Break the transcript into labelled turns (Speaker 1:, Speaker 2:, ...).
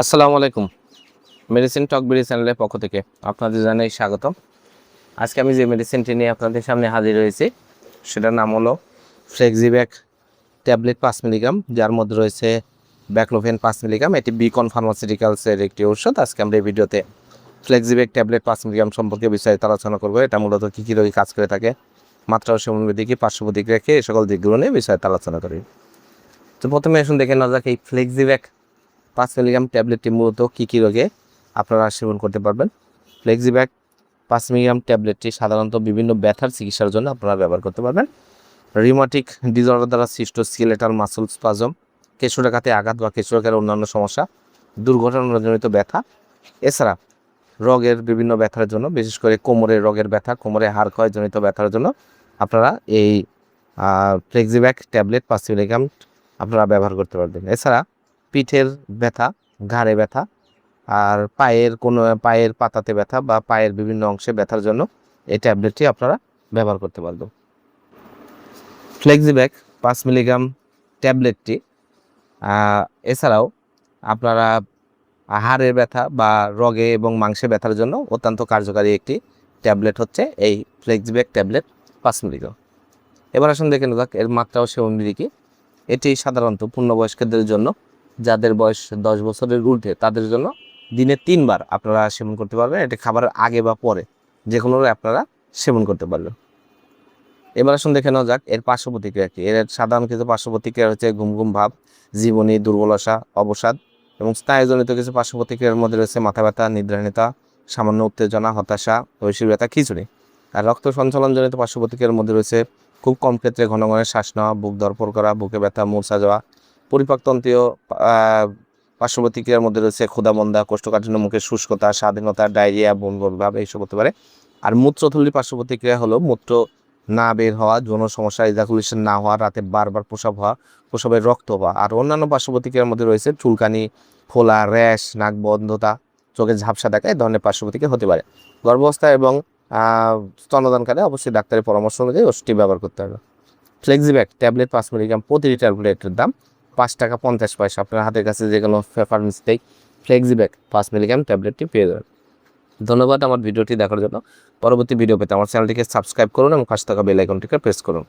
Speaker 1: আসসালামু আলাইকুম। মেডিসিন টক বিডি চ্যানেলের পক্ষ থেকে আপনাদের জানাই স্বাগতম। আজকে আমি যে মেডিসিনটি নিয়ে আপনাদের সামনে হাজির হয়েছি সেটার নাম হলো ফ্লেক্সিব্যাক ট্যাবলেট 5 মিলিগ্রাম, যার মধ্যে রয়েছে ব্যাকলোভেন 5 মিলিগ্রাম। এটি বিকন ফার্মাসিউটিক্যালসের একটি ঔষধ। আজকে আমরা এই ভিডিওতে ফ্লেক্সিব্যাক ট্যাবলেট 5 মিলিগ্রাম সম্পর্কে বিস্তারিত আলোচনা করবো। এটা মূলত কী কী রোগী কাজ করে থাকে, মাত্রা ও সেবনবিধি কি, পার্শ্ব প্রতিক্রিয়া কি, এই সকল দিকগুলো নিয়ে বিস্তারিত আলোচনা করি। তো প্রথমে আসুন দেখে নেওয়া যাক এই ফ্লেক্সিব্যাক 5 মিলিগ্রাম ট্যাবলেটটি মূলত কী কী রোগে আপনারা সেবন করতে পারবেন। ফ্লেক্সিব্যাক 5 মিলিগ্রাম ট্যাবলেটটি সাধারণত বিভিন্ন ব্যথার চিকিৎসার জন্য আপনারা ব্যবহার করতে পারবেন। রিউমাটিক ডিসঅর্ডার দ্বারা সৃষ্ট স্কেলেটাল মাসল স্পাজম, কেশরাঘাতে আঘাত বা কেশরাঘাতের অন্যান্য সমস্যা, দুর্ঘটনাজনিত ব্যথা, এছাড়া রোগের বিভিন্ন ব্যথার জন্য, বিশেষ করে কোমরের রোগের ব্যথা, কোমরে হাড় ক্ষয়জনিত ব্যথার জন্য আপনারা এই ফ্লেক্সিব্যাক ট্যাবলেট 5 মিলিগ্রাম আপনারা ব্যবহার করতে পারবেন। এছাড়া পিঠের ব্যথা, ঘাড়ে ব্যথা, আর পায়ের পাতাতে ব্যথা বা পায়ের বিভিন্ন অংশে ব্যথার জন্য এই ট্যাবলেটটি আপনারা ব্যবহার করতে পারবেন। ফ্লেক্সিব্যাক 5 মিলিগ্রাম ট্যাবলেটটি এছাড়াও আপনারা হাড়ের ব্যথা বা রগে এবং মাংসে ব্যথার জন্য অত্যন্ত কার্যকারী একটি ট্যাবলেট হচ্ছে এই ফ্লেক্সিব্যাক ট্যাবলেট 5 মিলিগ্রাম। এবার আসুন দেখে নেওয়া যাক এর মাত্রা ও সেবনবিধি কি। এটি সাধারণত পূর্ণবয়স্কদের জন্য, যাদের বয়স 10 বছরের ঊর্ধ্বে তাদের জন্য দিনে 3 বার আপনারা সেবন করতে পারবেন। এটি খাবারের আগে বা পরে যে কোনো আপনারা সেবন করতে পারবেন। এবার আসুন দেখে নেওয়া যাক এর পার্শ্ব প্রতিক্রিয়া কি। এর সাধারণ কিছু পার্শ্ব প্রতিক্রিয়া হচ্ছে ঘুম ঘুম ভাব, জীবনী, দুর্বলতা, অবসাদ এবং স্নায়ুজনিত কিছু পার্শ্ব প্রতিক্রিয়ার মধ্যে রয়েছে মাথা ব্যথা, নিদ্রাহীনতা, সামান্য উত্তেজনা, হতাশা, হৈশির ব্যথা, খিঁচুনি। আর রক্ত সঞ্চালনজনিত পার্শ্ব প্রতিক্রিয়ার মধ্যে রয়েছে খুব কম ক্ষেত্রে ঘন ঘন শ্বাস নেওয়া, বুক ধড়ফড় করা, বুকে ব্যথা, মূর্ছা যাওয়া। পরিপাকতন্ত্রীয় পার্শ্ব প্রতিক্রিয়ার মধ্যে রয়েছে ক্ষুধামন্দা, কোষ্ঠকাঠিন্য, মুখের শুষ্কতা, স্বাধীনতা, ডায়রিয়া, বমি বমি ভাব এইসব হতে পারে। আর মূত্রথলির পার্শ্ব প্রতিক্রিয়া হলো মূত্র না বের হওয়া, যৌন সমস্যা, ইজাকুলেশন না হওয়া, রাতে বারবার প্রস্রাব হওয়া, প্রস্রাবের রক্ত হওয়া। আর অন্যান্য পার্শ্ব প্রতিক্রিয়ার মধ্যে রয়েছে চুলকানি, ফোলা, র্যাশ, নাক বন্ধতা, চোখে ঝাপসা দেখা, এই ধরনের পার্শ্ব প্রতিক্রিয়া হতে পারে। গর্ভাবস্থা এবং স্তন্যদানকালে অবশ্যই ডাক্তারের পরামর্শ অনুযায়ী ওষুধটি ব্যবহার করতে হবে। ফ্লেক্সিব্যাক ট্যাবলেট 5 মিলিগ্রাম প্রতিটি ট্যাবলেটের দাম 5 টাকা 50 পয়সা। আপনার হাতের কাছে যে কোনো ফার্মেসিতেই ফ্লেক্সিব্যাক 5 মিলিগ্রাম ট্যাবলেটটি পেয়ে যাবেন। ধন্যবাদ আমার ভিডিওটি দেখার জন্য। পরবর্তী ভিডিও পেতে আমার চ্যানেলটিকে সাবস্ক্রাইব করুন এবং পাশে থাকা বেল আইকনটিকে প্রেস করুন।